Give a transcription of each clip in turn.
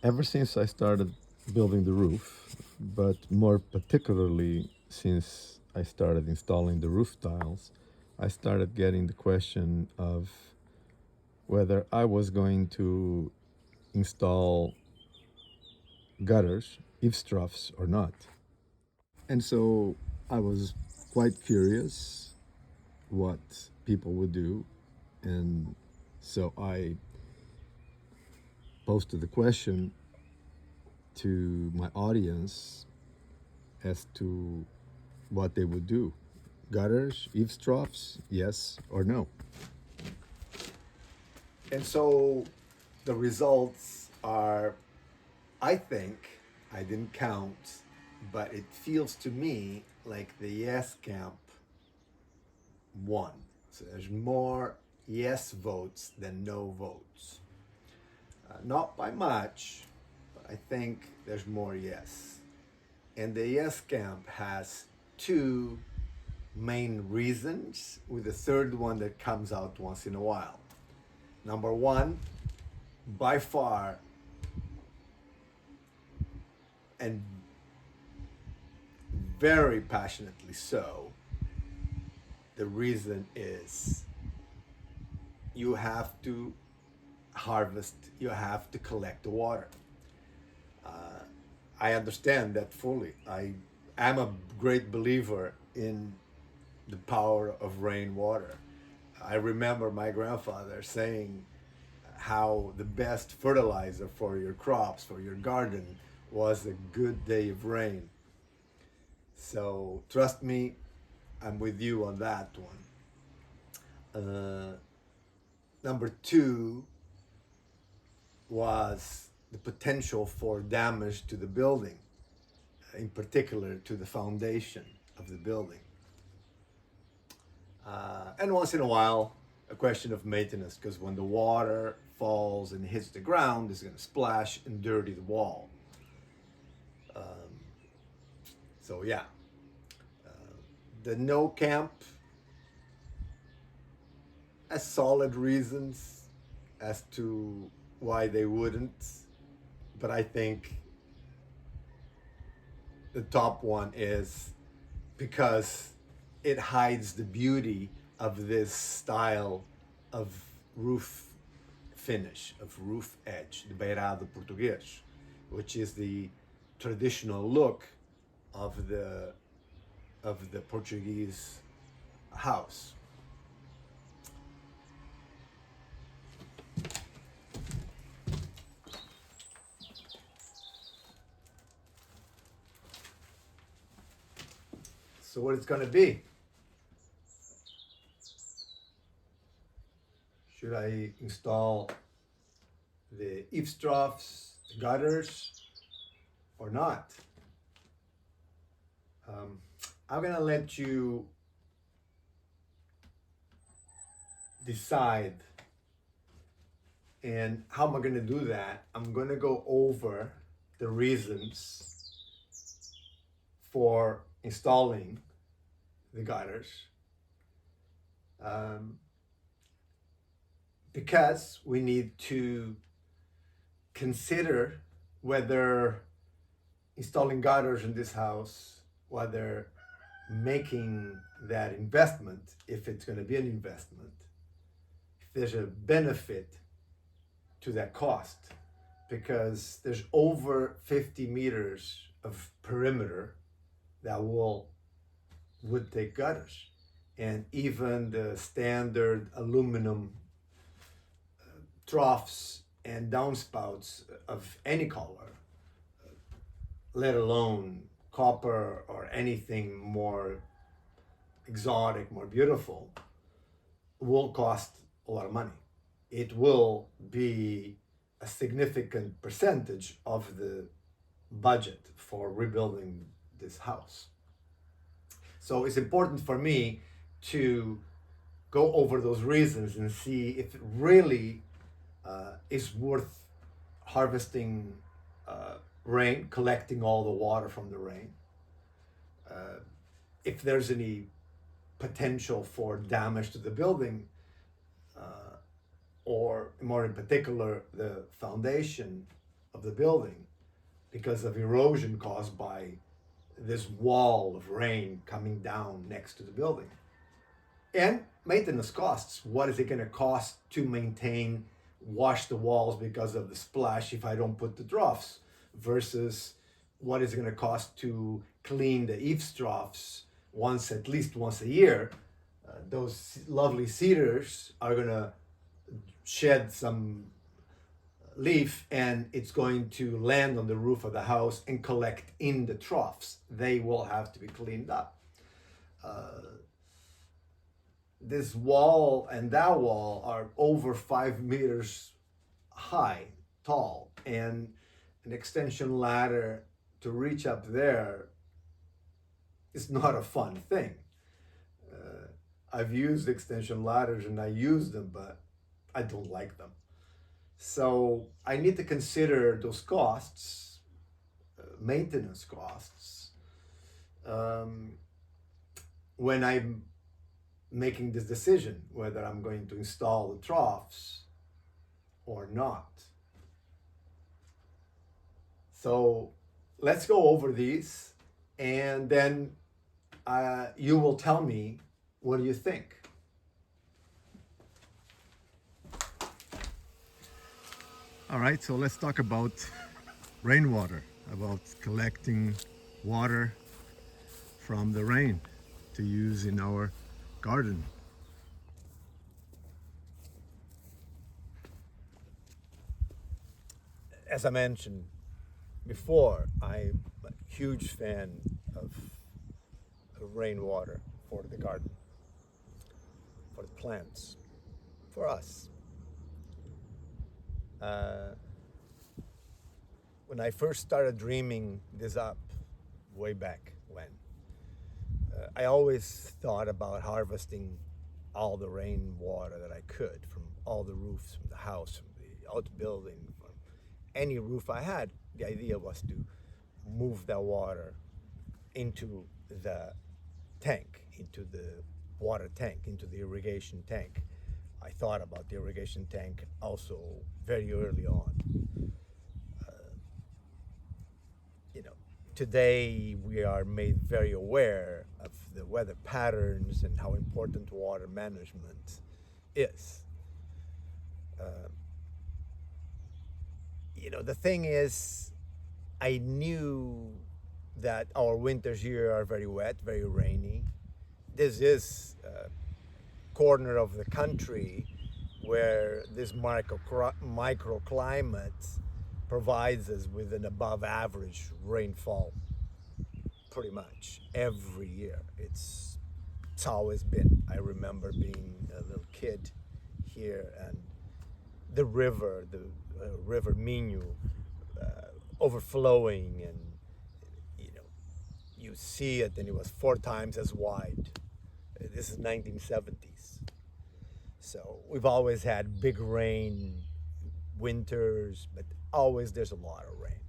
Ever since I started building the roof, but more particularly since I started installing the roof tiles, I started getting the question of whether I was going to install gutters, eavesdrops, or not. And so I was quite curious what people would do. And so I posted the question to my audience as to what they would do. Gutters, eavesdrops, yes or no? And so the results are, I think, I didn't count, but it feels to me like the yes camp won. So there's more yes votes than no votes. Not by much, but I think there's more yes. And the yes camp has two main reasons, with the third one that comes out once in a while. Number one, by far, and very passionately so, the reason is you have to harvest, you have to collect the water. I understand that fully. I am a great believer in the power of rainwater. I remember my grandfather saying how the best fertilizer for your crops, for your garden, was a good day of rain. So trust me, I'm with you on that one. Number two was the potential for damage to the building, in particular to the foundation of the building. And once in a while, a question of maintenance, because when the water falls and hits the ground, it's going to splash and dirty the wall. So yeah, the no camp has solid reasons as to why they wouldn't, but I think the top one is because it hides the beauty of this style of roof finish, of roof edge, the Beirado Português, which is the traditional look of the Portuguese house. So what it's going to be? Should I install the eavesdrops, the gutters, or not? I'm going to let you decide. And how am I going to do that? I'm going to go over the reasons for installing the gutters, because we need to consider whether installing gutters in this house, whether making that investment, if it's going to be an investment, if there's a benefit to that cost, because there's over 50 meters of perimeter that would take gutters, and even the standard aluminum troughs and downspouts of any color, let alone copper or anything more exotic, more beautiful, will cost a lot of money. It will be a significant percentage of the budget for rebuilding this house. So it's important for me to go over those reasons and see if it really is worth harvesting rain, collecting all the water from the rain, if there's any potential for damage to the building, or more in particular, the foundation of the building because of erosion caused by this wall of rain coming down next to the building. And maintenance costs. What is it going to cost to maintain, wash the walls because of the splash if I don't put the troughs, versus what is it going to cost to clean the eaves troughs at least once a year? Those lovely cedars are going to shed some leaf and it's going to land on the roof of the house and collect in the troughs. They will have to be cleaned up. This wall and that wall are over 5 meters tall, and an extension ladder to reach up there is not a fun thing. I've used extension ladders and I use them, but I don't like them. So I need to consider those costs, maintenance costs, when I'm making this decision whether I'm going to install the troughs or not. So let's go over these, and then you will tell me, what do you think? All right, so let's talk about rainwater, about collecting water from the rain to use in our garden. As I mentioned before, I'm a huge fan of rainwater for the garden, for the plants, for us. When I first started dreaming this up way back when, I always thought about harvesting all the rainwater that I could from all the roofs, from the house, from the outbuilding, from any roof I had. The idea was to move that water into the tank, into the water tank, into the irrigation tank. I thought about the irrigation tank also very early on. Today we are made very aware of the weather patterns and how important water management is. The thing is, I knew that our winters here are very wet, very rainy. This is a corner of the country where this microclimate provides us with an above average rainfall pretty much every year. It's always been. I remember being a little kid here, and the river Minho, overflowing, and you see it, and it was 4 times as wide. This is 1970s. So we've always had big rain winters, but always there's a lot of rain.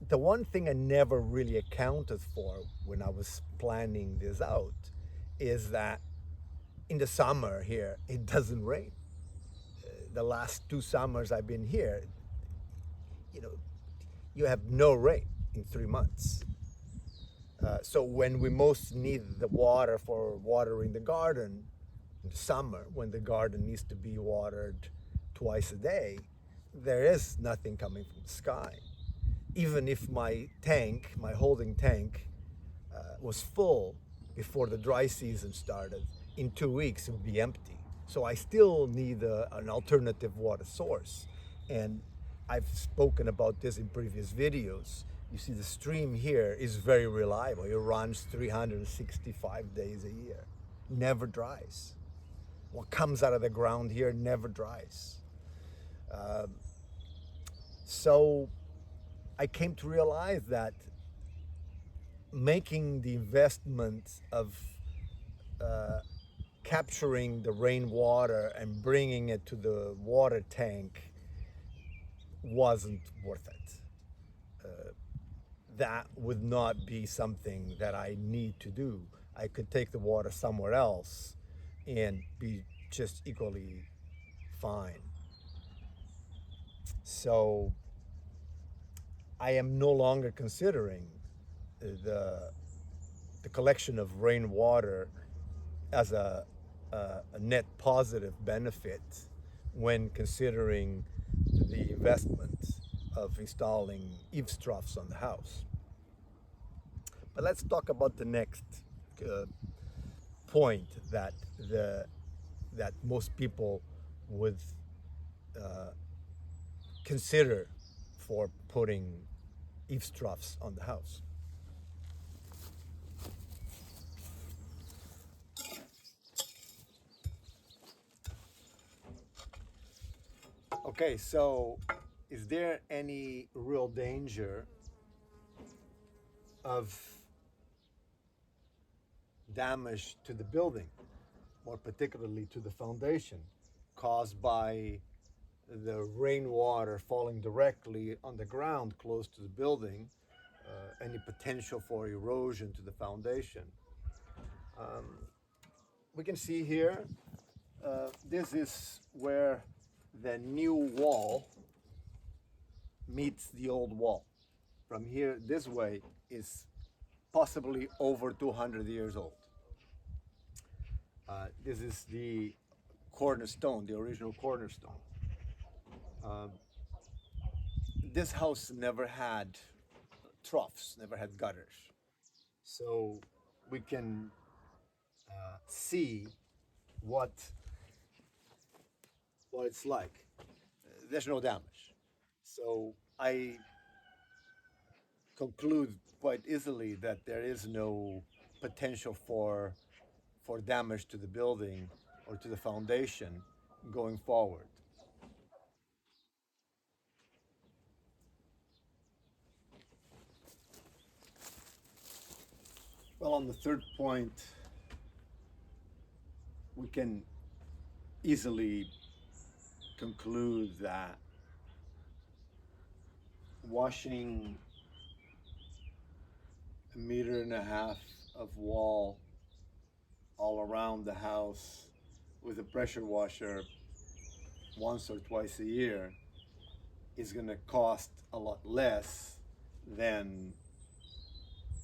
The one thing I never really accounted for when I was planning this out is that in the summer here, it doesn't rain. The last 2 summers I've been here, you have no rain in 3 months. So when we most need the water for watering the garden in the summer, when the garden needs to be watered twice a day, there is nothing coming from the sky. Even if my holding tank, was full before the dry season started, in 2 weeks it would be empty. So I still need an alternative water source. And I've spoken about this in previous videos. You see, the stream here is very reliable. It runs 365 days a year, never dries. What comes out of the ground here never dries. So I came to realize that making the investment of capturing the rainwater and bringing it to the water tank wasn't worth it. That would not be something that I need to do. I could take the water somewhere else and be just equally fine. So I am no longer considering the collection of rainwater as a net positive benefit when considering the investment of installing eaves troughs on the house. But let's talk about the next point that most people would consider for putting eaves troughs on the house. Okay, so is there any real danger of damage to the building, more particularly to the foundation, caused by the rainwater falling directly on the ground close to the building, any potential for erosion to the foundation? We can see here, this is where the new wall meets the old wall. From here, this way, is possibly over 200 years old. This is the cornerstone, the original cornerstone. This house never had troughs, never had gutters. So we can see what it's like. There's no damage. So I conclude quite easily that there is no potential for damage to the building or to the foundation going forward. Well, on the third point, we can easily conclude that washing 1.5 meters of wall all around the house with a pressure washer once or twice a year is going to cost a lot less than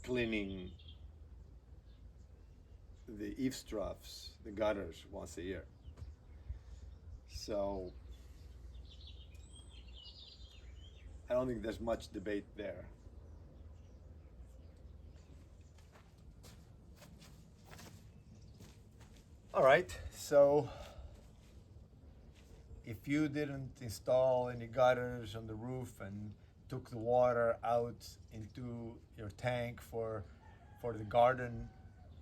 cleaning the eaves troughs, the gutters, once a year. So I don't think there's much debate there. All right, so if you didn't install any gutters on the roof and took the water out into your tank for the garden,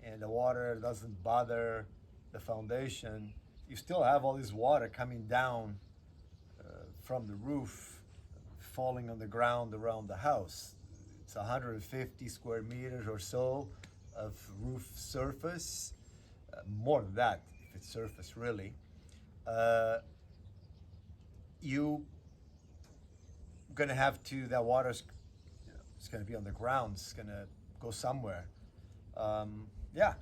and the water doesn't bother the foundation, you still have all this water coming down from the roof, falling on the ground around the house. It's 150 square meters or so of roof surface, more than that if it's surface really. You gonna have to, that water's, it's gonna be on the ground, it's gonna go somewhere. Yeah,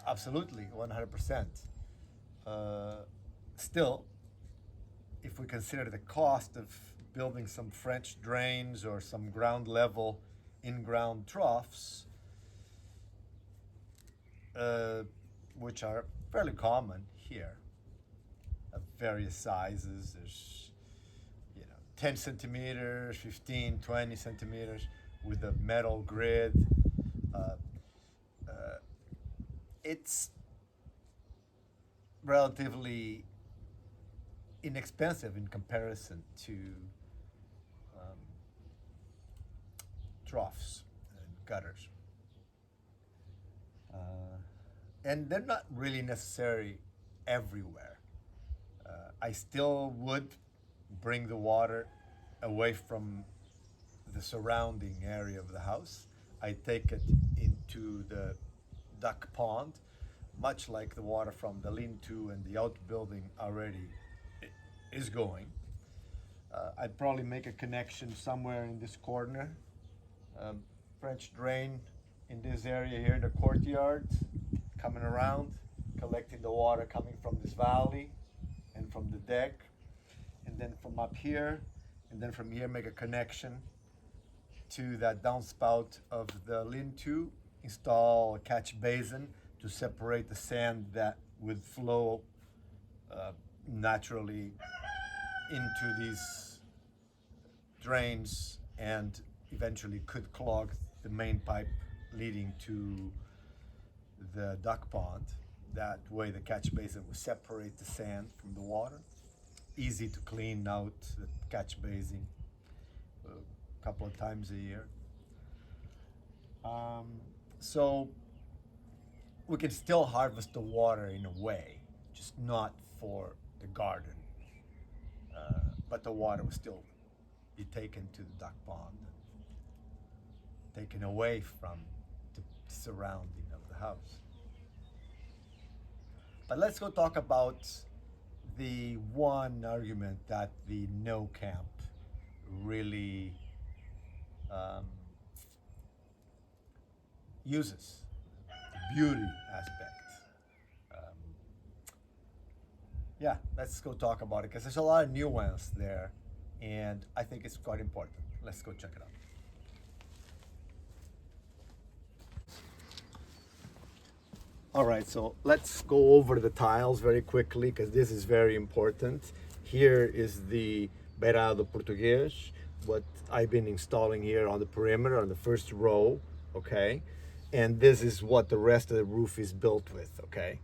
absolutely, 100%. Still, if we consider the cost of building some French drains or some ground level in-ground troughs, which are fairly common here, of various sizes. There's 10 centimeters, 15, 20 centimeters with a metal grid. It's relatively inexpensive in comparison to troughs and gutters. And they're not really necessary everywhere. I still would bring the water away from the surrounding area of the house. I take it into the duck pond, much like the water from the lean-to and the outbuilding already is going. I'd probably make a connection somewhere in this corner, French drain in this area here, the courtyard, coming around, collecting the water coming from this valley and from the deck, and then from up here, and then from here make a connection to that downspout of the lean-to, install a catch basin to separate the sand that would flow naturally into these drains and eventually could clog the main pipe leading to the duck pond. That way the catch basin will separate the sand from the water. Easy to clean out the catch basin a couple of times a year. So we can still harvest the water in a way, just not for the garden. But the water will still be taken to the duck pond, taken away from the surrounding of the house. But let's go talk about the one argument that the no camp really uses, the beauty aspect. Yeah, let's go talk about it because there's a lot of nuance there and I think it's quite important. Let's go check it out. All right, so let's go over the tiles very quickly because this is very important. Here is the Beirado Português, what I've been installing here on the perimeter on the first row, okay? And this is what the rest of the roof is built with, okay?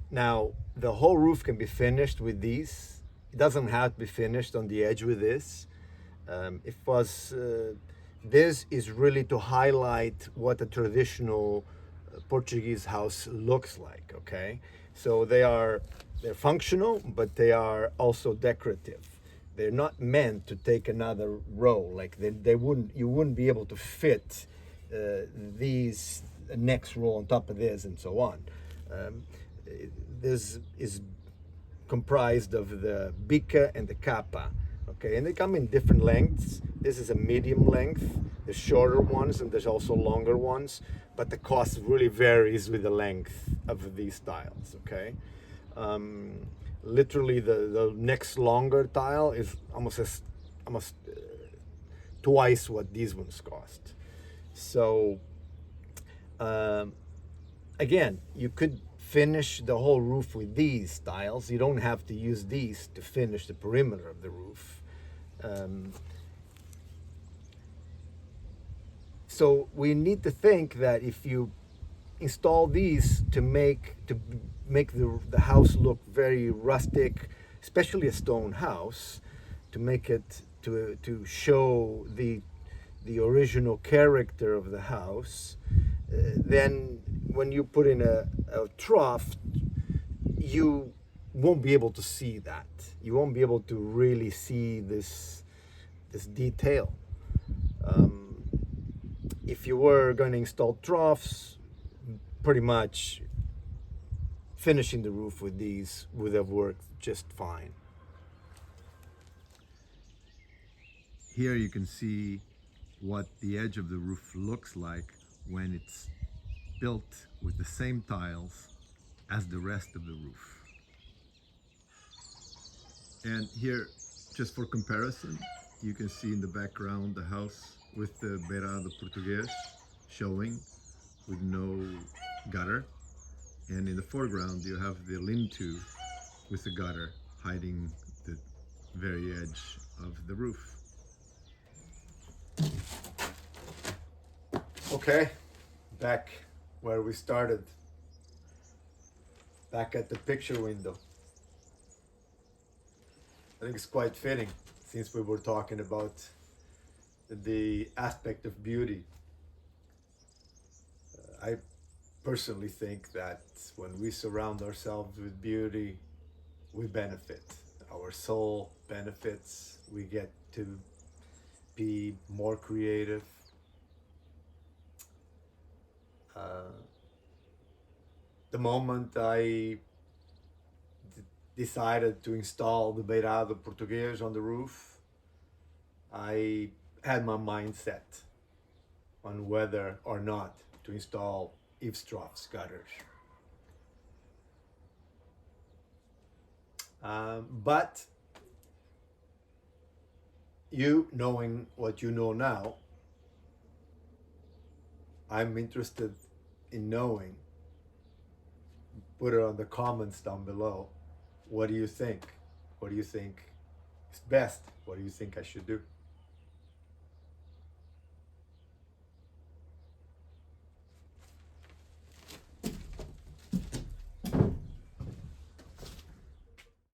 Now, the whole roof can be finished with these. It doesn't have to be finished on the edge with this. This is really to highlight what a traditional Portuguese house looks like, okay? So they're functional, but they are also decorative. They're not meant to take another row. Like you wouldn't be able to fit these next row on top of this and so on. This is comprised of the bica and the capa, okay? And they come in different lengths. This is a medium length. There's shorter ones and there's also longer ones, but the cost really varies with the length of these tiles, okay? Literally the next longer tile is almost twice what these ones cost. So again, you could finish the whole roof with these tiles. You don't have to use these to finish the perimeter of the roof. So we need to think that if you install these to make the house look very rustic, especially a stone house, to make it to show the original character of the house, then when you put in a trough, you won't be able to see that. You won't be able to really see this detail. If you were going to install troughs, pretty much finishing the roof with these would have worked just fine. Here you can see what the edge of the roof looks like when it's built with the same tiles as the rest of the roof. And here, just for comparison, you can see in the background the house with the Beirado Português showing with no gutter. And in the foreground, you have the lean-to with the gutter hiding the very edge of the roof. Okay, back where we started, back at the picture window. I think it's quite fitting since we were talking about the aspect of beauty. I personally think that when we surround ourselves with beauty, we benefit. Our soul benefits. We get to be more creative. The moment I decided to install the Beirado Português on the roof, I had my mind set on whether or not to install eaves troughs gutters. But you knowing what you know now, I'm interested in knowing. Put it on the comments down below. What do you think? What do you think is best? What do you think I should do?